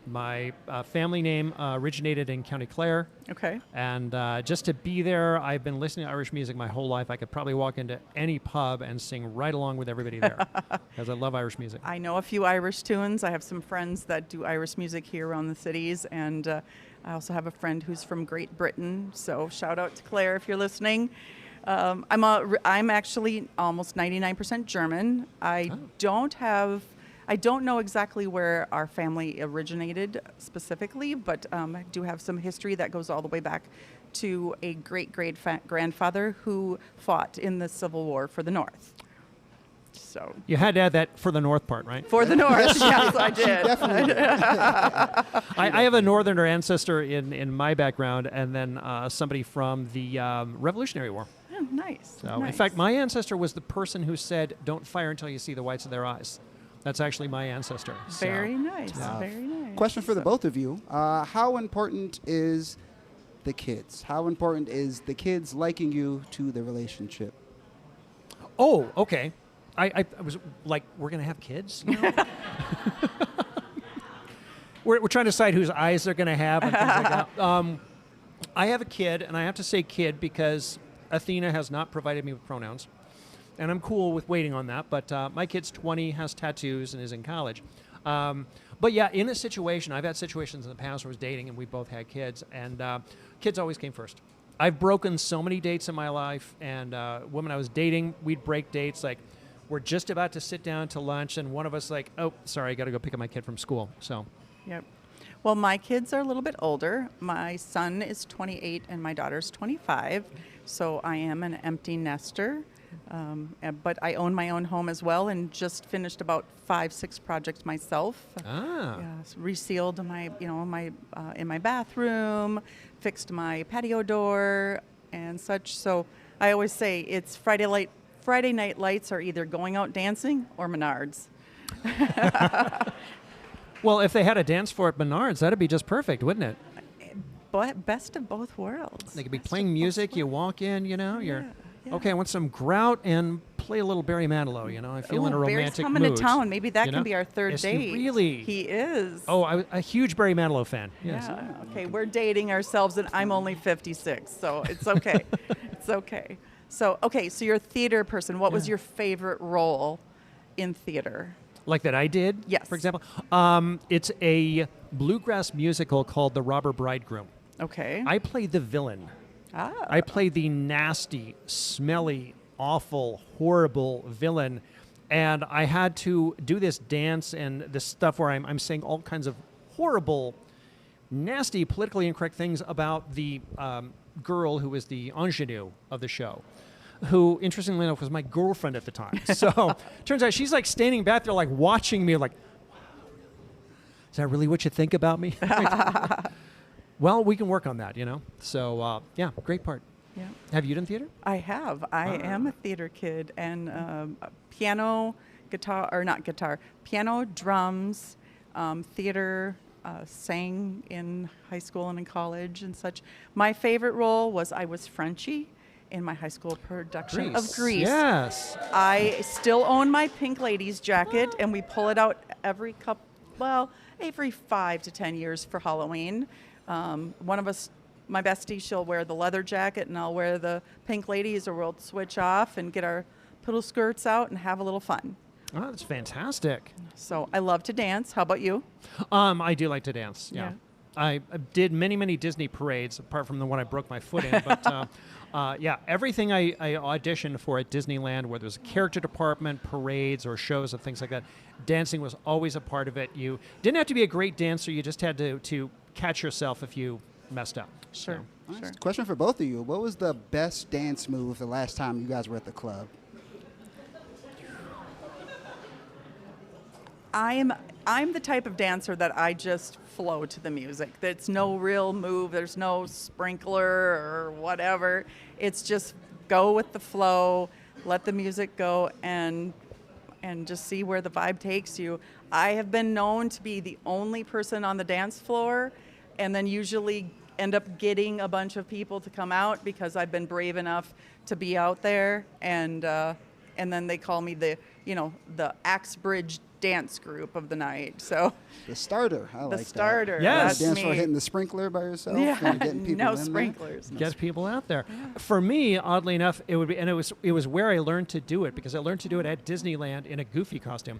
My family name originated in County Clare. Okay. And just to be there, I've been listening to Irish music my whole life. I could probably walk into any pub and sing right along with everybody there because I love Irish music. I know a few Irish tunes. I have some friends that do Irish music here around the cities, and I also have a friend who's from Great Britain. So shout out to Claire if you're listening. I'm actually almost 99% German. I don't know exactly where our family originated specifically, but I do have some history that goes all the way back to a great-grandfather who fought in the Civil War for the North. So You had to add that for the North part, right? for the North, yes, I did. Definitely. I have a Northerner ancestor in my background, and then somebody from the Revolutionary War. Oh, nice. So, in nice. fact, my ancestor was the person who said, "Don't fire until you see the whites of their eyes." That's actually my ancestor. So, Very nice. Yeah. Very nice. Question for the So- both of you. How important is the kids? How important is the kids liking you to the relationship? Oh, okay. I was like, we're going to have kids? You know? we're trying to decide whose eyes they're going to have and things like that. I have a kid, and I have to say kid because Athena has not provided me with pronouns. And I'm cool with waiting on that, but my kid's 20, has tattoos, and is in college. But yeah, in a situation, I've had situations in the past where I was dating and we both had kids, and kids always came first. I've broken so many dates in my life, and women I was dating, we'd break dates. Like, we're just about to sit down to lunch, and one of us like, oh, sorry, I got to go pick up my kid from school. So, Yep. Well, my kids are a little bit older. My son is 28 and my daughter's 25. So I am an empty nester. But I own my own home as well, and just finished about 5-6 projects myself. Resealed my in my bathroom, fixed my patio door and such. So I always say it's Friday night lights are either going out dancing or Menards. well, if they had a dance floor at Menards, that'd be just perfect, wouldn't it? But best of both worlds. They could be Best of playing both music. worlds. You walk in, you're Yeah. okay. I want some grout and play a little Barry Manilow. I feel in a Ooh, Barry's romantic coming mood. to town. Maybe that you can know? be our third Is date. he really? He is. Oh, I'm a huge Barry Manilow fan. Yes. Yeah. Okay, we're dating ourselves, and I'm only 56, so it's okay. It's okay. So you're a theater person. What was your favorite role in theater? Like that I did. Yes. For example, it's a bluegrass musical called The Robber Bridegroom. Okay. I played the villain. I played the nasty, smelly, awful, horrible villain, and I had to do this dance and this stuff where I'm saying all kinds of horrible, nasty, politically incorrect things about the girl who was the ingenue of the show, who, interestingly enough, was my girlfriend at the time. So turns out she's like standing back there, like watching me, like, is that really what you think about me? Well, we can work on that, So, yeah, great part. Yeah. Have you done theater? I have. I am a theater kid, and piano, drums, theater, sang in high school and in college and such. My favorite role was I was Frenchie in my high school production of Grease. Yes. I still own my Pink Ladies jacket, and we pull it out every 5 to 10 years for Halloween. One of us, my bestie, she'll wear the leather jacket, and I'll wear the Pink Ladies, or we'll switch off and get our poodle skirts out and have a little fun. Oh, that's fantastic. So I love to dance. How about you? I do like to dance. Yeah. I did many Disney parades, apart from the one I broke my foot in. But yeah, everything I auditioned for at Disneyland, whether it was a character department, parades, or shows and things like that, dancing was always a part of it. You didn't have to be a great dancer. You just had to catch yourself if you messed up. Sure. So. Sure. Question for both of you. What was the best dance move the last time you guys were at the club? I'm the type of dancer that I just flow to the music. There's no real move. There's no sprinkler or whatever. It's just go with the flow, let the music go, and just see where the vibe takes you. I have been known to be the only person on the dance floor, and then usually end up getting a bunch of people to come out because I've been brave enough to be out there, and then they call me the Axbridge dance group of the night. So the starter, I like the starter. That. Yes. That's Dance me. for hitting the sprinkler by yourself. Yeah, and getting people no in there. sprinklers. Get people out there. For me, oddly enough, it would be, and it was where I learned to do it, because I learned to do it at Disneyland in a Goofy costume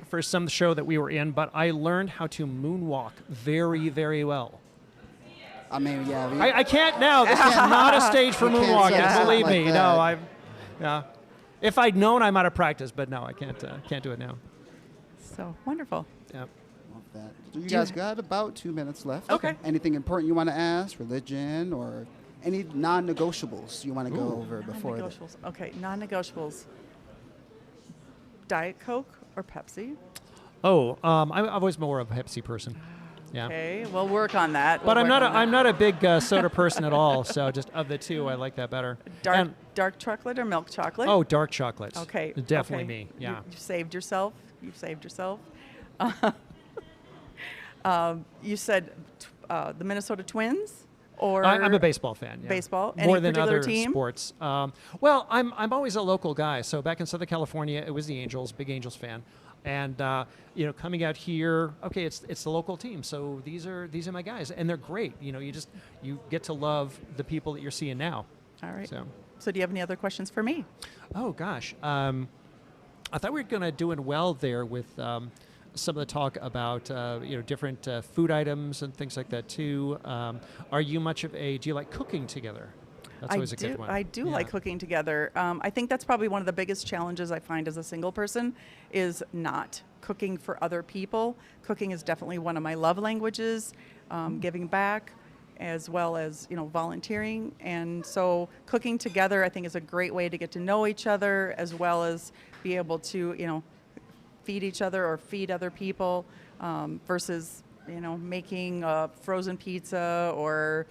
for some show that we were in. But I learned how to moonwalk very, very well. I mean, yeah. I can't now. This is not a stage for You can't moonwalking. set us up Believe like me. that. No, yeah. If I'd known, I might have practiced, but no, I can't do it now. So wonderful. Yeah. Love that. So you guys got about 2 minutes left. Okay. Anything important you want to ask? Religion or any non-negotiables you want to go over before? Non-negotiables. Okay, non-negotiables. Diet Coke or Pepsi? Oh, I've always been more of a Pepsi person. Yeah. Okay, we'll work on that. But We'll work on I'm that. not a big soda person at all. So just of the two, I like that better. Dark chocolate or milk chocolate? Oh, dark chocolates. Okay. Definitely okay. me. Yeah. You saved yourself. You've saved yourself. You said the Minnesota Twins, or I'm a baseball fan. Yeah. Baseball? More Any than particular other team? sports. Well, I'm always a local guy. So back in Southern California, it was the Angels. Big Angels fan. And coming out here, okay, it's the local team. So these are my guys, and they're great. You get to love the people that you're seeing now. All right. So do you have any other questions for me? oh gosh, I thought we were going to doing well there with some of the talk about different food items and things like that too. Are you much of a? Do you like cooking together? That's always a good one. I do like cooking together. I think that's probably one of the biggest challenges I find as a single person is not cooking for other people. Cooking is definitely one of my love languages, giving back, as well as volunteering. And so cooking together, I think, is a great way to get to know each other, as well as be able to feed each other or feed other people, versus making a frozen pizza or.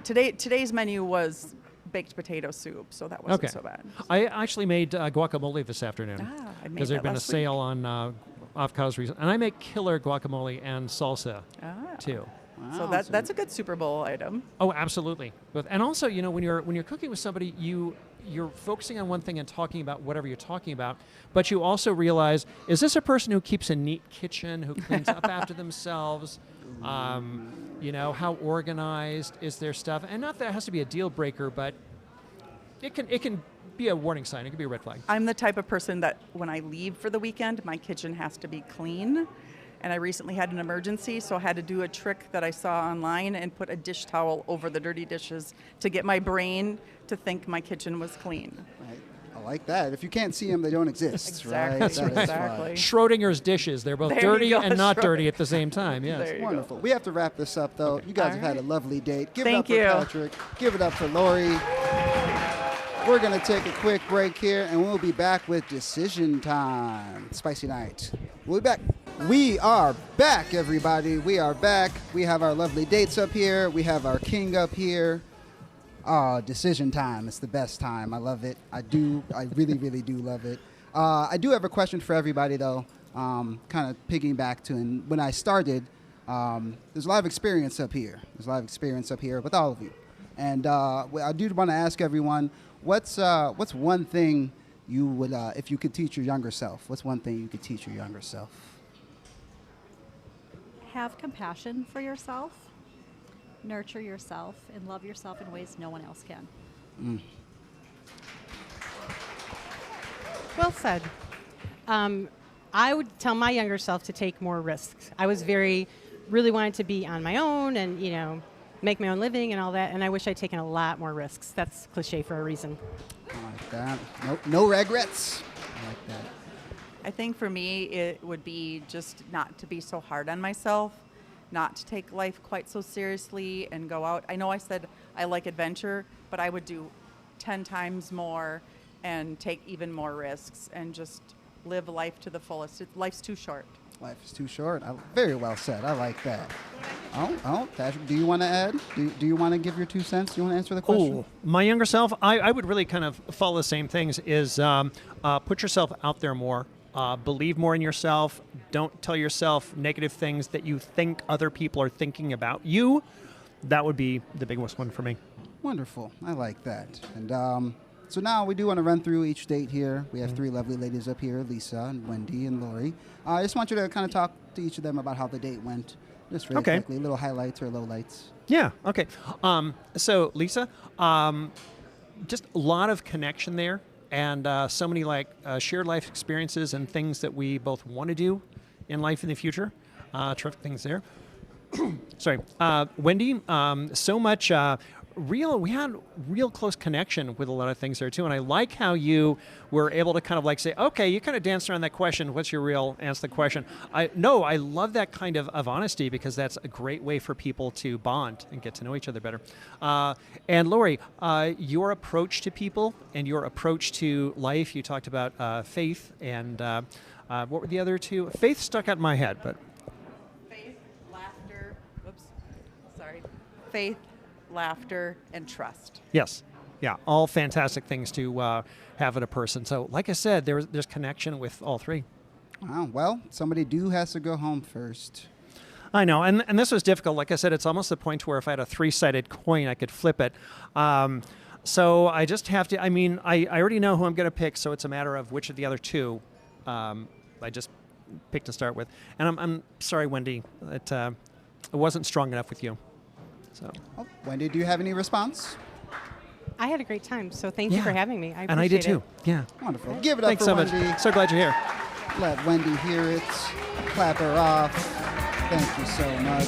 Today's menu was baked potato soup, so that wasn't so bad. I actually made guacamole this afternoon I made because that there'd been a last sale on avocado recently, and I make killer guacamole and salsa too. So that's a good Super Bowl item. Oh, absolutely. And also, when you're cooking with somebody, you're focusing on one thing and talking about whatever you're talking about, but you also realize, is this a person who keeps a neat kitchen, who cleans up after themselves? How organized is their stuff? And not that it has to be a deal breaker, but it can be a warning sign. It can be a red flag. I'm the type of person that when I leave for the weekend, my kitchen has to be clean. And I recently had an emergency, so I had to do a trick that I saw online and put a dish towel over the dirty dishes to get my brain to think my kitchen was clean. Right. I like that. If you can't see them, they don't exist. Exactly. Right? That is Exactly. Schrodinger's dishes. They're both There you dirty go, and not Schrodinger. dirty at the same time. Yes. There you Wonderful. We have to wrap this up, though. You guys have had a lovely date. Give Thank it you. up for Patrick. Give it up for Lori. We're going to take a quick break here, and we'll be back with Decision Time. Spicy Night. We'll be back. We are back, everybody. We are back. We have our lovely dates up here. We have our king up here. Decision time. It's the best time. I love it. I really, really do love it. I do have a question for everybody, though. Kind of piggybacking to when I started, there's a lot of experience up here. There's a lot of experience up here with all of you. And I do want to ask everyone, what's one thing you would, if you could teach your younger self, what's one thing you could teach your younger self? Have compassion for yourself, nurture yourself, and love yourself in ways no one else can. Well said. I would tell my younger self to take more risks. I was really wanted to be on my own and, make my own living and all that, and I wish I'd taken a lot more risks. That's cliche for a reason. I like that. No regrets. I like that. I think for me, it would be just not to be so hard on myself, not to take life quite so seriously and go out. I know I said I like adventure, but I would do 10 times more and take even more risks and just live life to the fullest. Life's too short. Life is too short. Very well said. I like that. Oh, Patrick, do you want to add? Do you want to give your 2 cents? Do you want to answer the question? Oh, my younger self, I would really kind of follow the same things, is put yourself out there more, believe more in yourself, Don't tell yourself negative things that you think other people are thinking about you. That would be the biggest one for me. Wonderful. I like that. And so now we do want to run through each date here. We have three lovely ladies up here, Lisa and Wendy and Lori. I just want you to kind of talk to each of them about how the date went. Just really quickly, little highlights or lowlights. Yeah, okay. So, Lisa, just a lot of connection there, and so many shared life experiences and things that we both want to do in life in the future. Terrific things there. Sorry. Wendy, so much we had real close connection with a lot of things there too, and I like how you were able to kind of say, okay, you kind of danced around that question, what's your real answer to the question. I love that kind of honesty, because that's a great way for people to bond and get to know each other better. And Lori, your approach to people and your approach to life, you talked about faith, and what were the other two? Faith stuck out in my head, but faith, laughter, and trust. Yes. Yeah, all fantastic things to have in a person. So, like I said, there's connection with all three. Wow. Well, somebody has to go home first. I know, and this was difficult. Like I said, it's almost the point where if I had a 3-sided coin, I could flip it. So I just have to, I already know who I'm going to pick, so it's a matter of which of the other two I just picked to start with. And I'm sorry, Wendy, it wasn't strong enough with you. So. Oh, Wendy, do you have any response? I had a great time, so thank you for having me. I appreciate it. And I did too. Yeah. Wonderful. Give it up Thanks for so Wendy. much. So glad you're here. Let Wendy hear it. Clap her off. Thank you so much.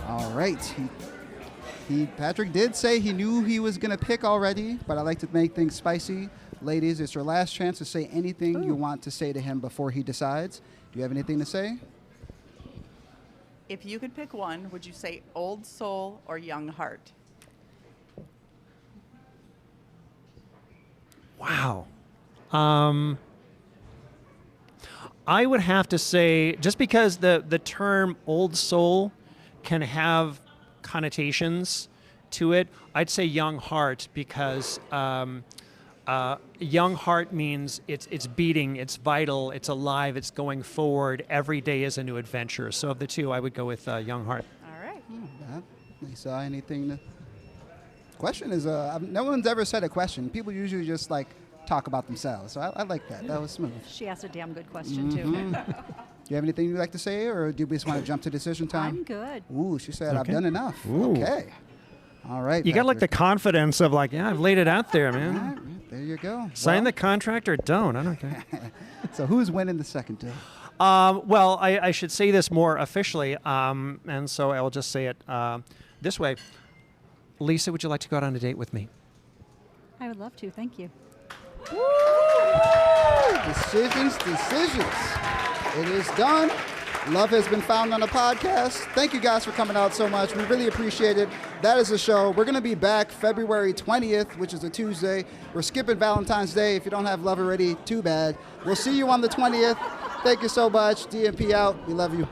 All right. Patrick did say he knew he was going to pick already, but I like to make things spicy. Ladies, it's your last chance to say anything you want to say to him before he decides. Do you have anything to say? If you could pick one, would you say old soul or young heart? Wow. I would have to say, just because the term old soul can have connotations to it, I'd say young heart, because young heart means it's beating, it's vital, it's alive, it's going forward. Every day is a new adventure. So of the two, I would go with young heart. All right. Lisa, anything to... Question is, no one's ever said a question. People usually just talk about themselves. So I like that. That was smooth. She asked a damn good question, too. Do you have anything you'd like to say, or do we just want to jump to decision time? I'm good. Ooh, she said, I've Okay. done enough. Ooh. Okay. All right. You got Patrick. the confidence of yeah, I've laid it out there, All man. right, there you go. Sign the contract or don't. I don't care. So who's winning the second date? Well, I should say this more officially, and so I'll just say it this way. Lisa, would you like to go out on a date with me? I would love to. Thank you. Decisions. It is done. Love has been found on the podcast. Thank you guys for coming out so much. We really appreciate it. That is the show. We're going to be back February 20th, which is a Tuesday. We're skipping Valentine's Day. If you don't have love already, too bad. We'll see you on the 20th. Thank you so much. DMP out. We love you.